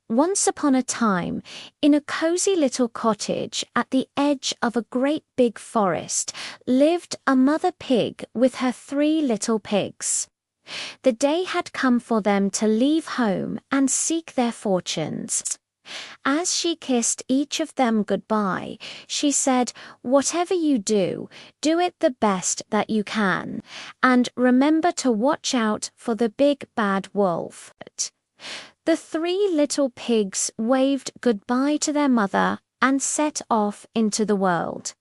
Once upon a time, in a cozy little cottage at the edge of a great big forest, lived a mother pig with her 3 little pigs. The day had come for them to leave home and seek their fortunes. As she kissed each of them goodbye, she said, "Whatever you do, do it the best that you can, and remember to watch out for the big bad wolf." The 3 little pigs waved goodbye to their mother and set off into the world.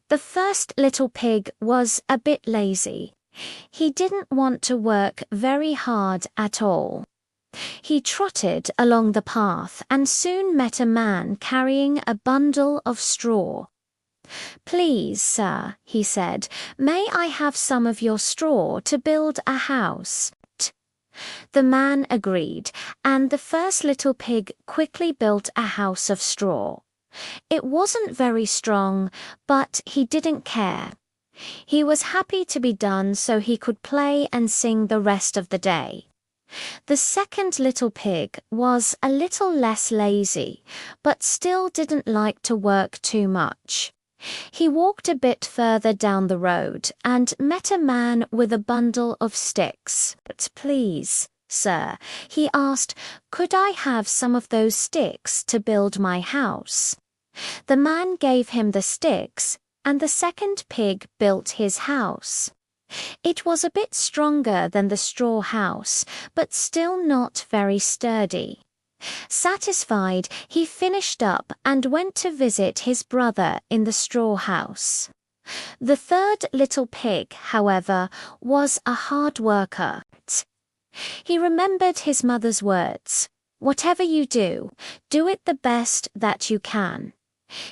The first little pig was a bit lazy. He didn't want to work very hard at all. He trotted along the path and soon met a man carrying a bundle of straw. "Please, sir," he said, "may I have some of your straw to build a house?" The man agreed, and the first little pig quickly built a house of straw. It wasn't very strong, but he didn't care. He was happy to be done so he could play and sing the rest of the day. The second little pig was a little less lazy, but still didn't like to work too much. He walked a bit further down the road and met a man with a bundle of sticks. "Please, sir," he asked, "could I have some of those sticks to build my house?" The man gave him the sticks, and the second pig built his house. It was a bit stronger than the straw house, but still not very sturdy. Satisfied, he finished up and went to visit his brother in the straw house. The third little pig, however, was a hard worker. He remembered his mother's words, "Whatever you do, do it the best that you can."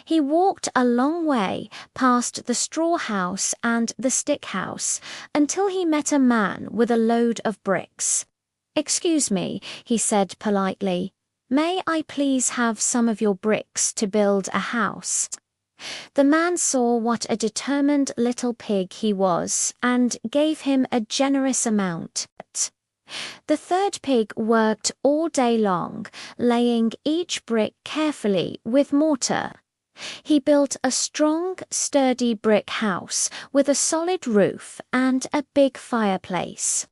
He walked a long way past the straw house and the stick house until he met a man with a load of bricks. "Excuse me," he said politely, "may I please have some of your bricks to build a house?" The man saw what a determined little pig he was and gave him a generous amount. The third pig worked all day long, laying each brick carefully with mortar. He built a strong, sturdy brick house with a solid roof and a big fireplace.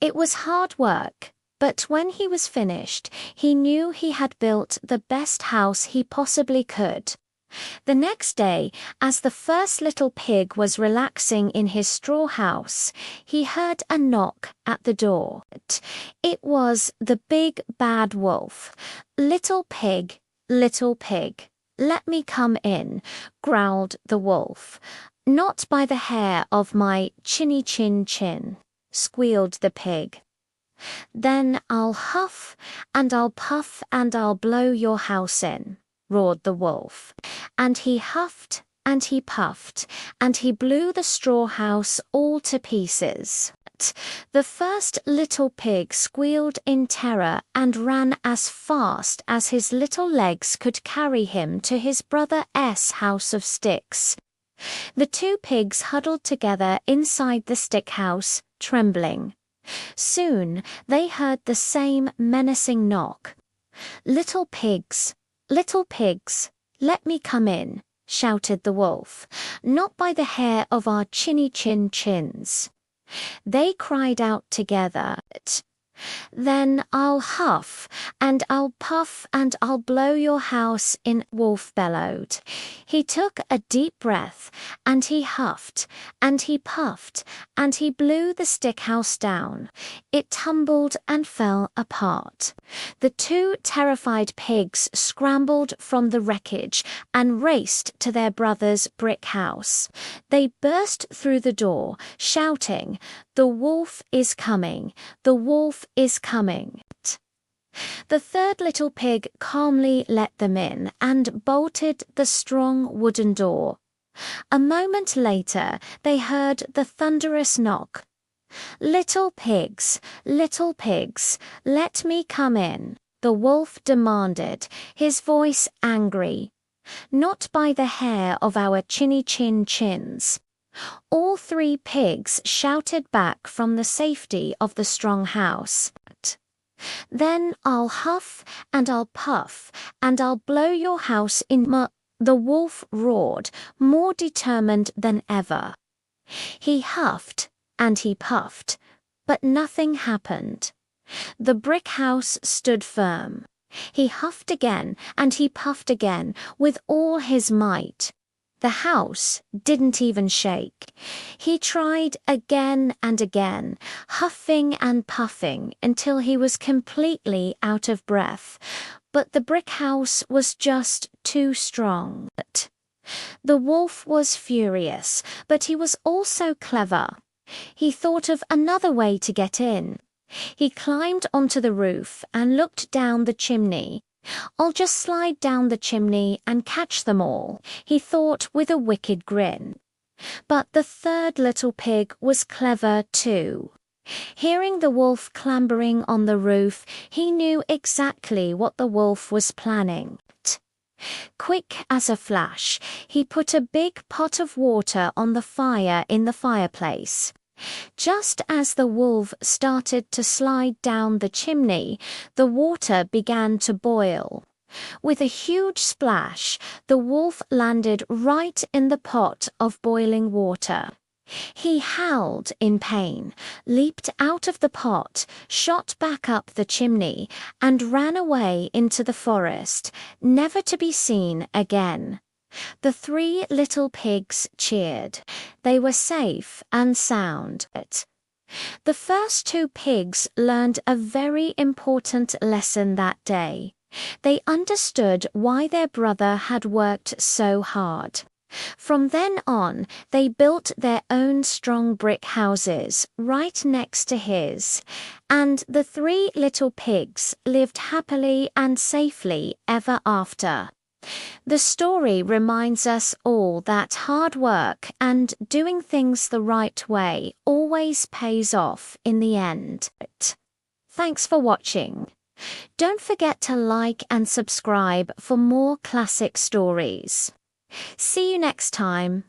It was hard work, but when he was finished, he knew he had built the best house he possibly could. The next day, as the first little pig was relaxing in his straw house, he heard a knock at the door. It was the big bad wolf. Little pig, let me come in," growled the wolf. "Not by the hair of my chinny chin chin," squealed the pig. "Then I'll huff, and I'll puff, and I'll blow your house in," roared the wolf. And he huffed, and he puffed, and he blew the straw house all to pieces. The first little pig squealed in terror and ran as fast as his little legs could carry him to his brother's house of sticks. The 2 pigs huddled together inside the stick house, trembling. Soon they heard the same menacing knock. Little pigs, let me come in," shouted the wolf. "Not by the hair of our chinny chin chins." They cried out together, "Then I'll huff, and I'll puff, and I'll blow your house in," Wolf bellowed. He took a deep breath, and he huffed, and he puffed, and he blew the stick house down. It tumbled and fell apart. The 2 terrified pigs scrambled from the wreckage and raced to their brother's brick house. They burst through the door, shouting, "The wolf is coming! The wolf is coming!" The third little pig calmly let them in and bolted the strong wooden door. A moment later, they heard the thunderous knock. Little pigs, let me come in," the wolf demanded, his voice angry. "Not by the hair of our chinny chin chins." All 3 pigs shouted back from the safety of the strong house, Then I'll huff and I'll puff and I'll blow your house in the wolf roared, more determined than ever. He huffed and he puffed, but nothing happened. The brick house stood firm. He huffed again and he puffed again with all his might. The house didn't even shake. He tried again and again, huffing and puffing until he was completely out of breath, but the brick house was just too strong. The wolf was furious, but he was also clever. He thought of another way to get in. He climbed onto the roof and looked down the chimney. I'll just slide down the chimney and catch them all, he thought with a wicked grin. But the third little pig was clever too. Hearing the wolf clambering on the roof, he knew exactly what the wolf was planning. Quick as a flash, he put a big pot of water on the fire in the fireplace. Just as the wolf started to slide down the chimney, the water began to boil. With a huge splash, the wolf landed right in the pot of boiling water. He howled in pain, leaped out of the pot, shot back up the chimney, and ran away into the forest, never to be seen again. The three little pigs cheered. They were safe and sound. The first two pigs learned a very important lesson that day. They understood why their brother had worked so hard. From then on, they built their own strong brick houses right next to his, and the three little pigs lived happily and safely ever after. The story reminds us all that hard work and doing things the right way always pays off in the end. Thanks for watching. Don't forget to like and subscribe for more classic stories. See you next time.